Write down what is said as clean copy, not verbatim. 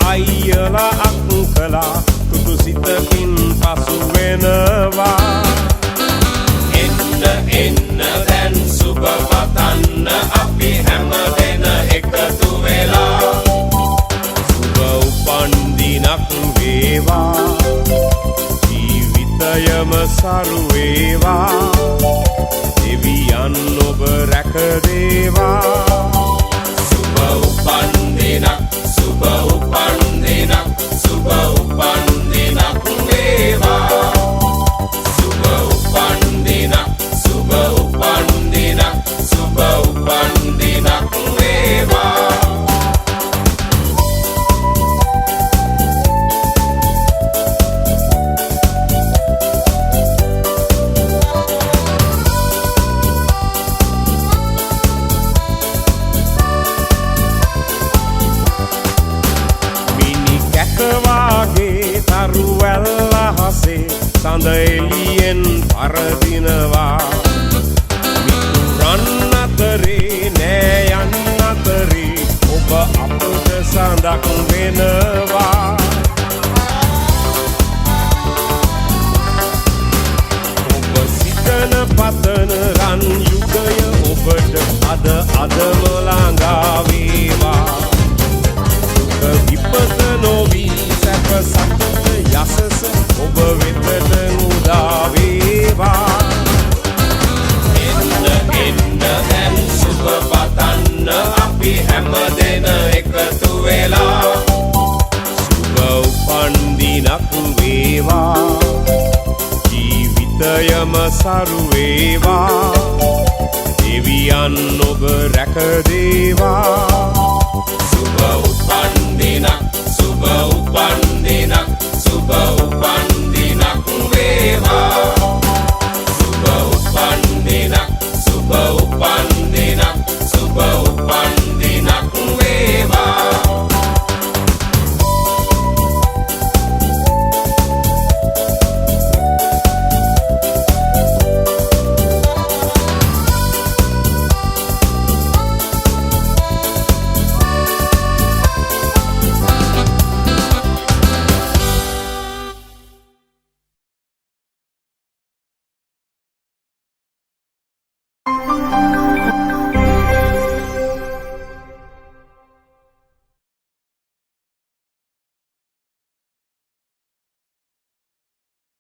අයියලා අක්කලා තුටු සිතකින් පසු වෙනවා එන්න එන්න දැන් සුබ පතන්න අපි හැම දෙන එකතු වෙලා සුබ උපන් දිනක් වේවා ජීවිතයම සරු වේවා දෙවියන් ඔබ රැක දේවා සුබ උපන් දිනක් සුබ උපන් දිනක් සුබ උපන් දිනක් වේවා සුබ උපන් දිනක් සුබ උපන් දිනක් සුබ උපන් දිනක් වේවා වාගේ තරුවැල්ල හසේ සඳ එළියෙන් පරදිනවා මිතුරන් අතරේ නෑ යන් අතරේ ඔබ අපට සඳක් වෙනවා ඔබ සිතන පතන රන් යුගය ඔබට අදම ළඟා වේවා විපත නොවී සැප සතුට යසස ඔබ වෙතට උදා වේවා එන්න එන්න දැන් සුබ පතන්න අපි හැම දෙන එකතු වෙලා සුබ උපන් දිනක් වේවා ජීවිතයම සරු වේවා දෙවියන් ඔබ රැක දේවා සුබ උපන් දිනක් සුබ උපන් දිනක් සුබ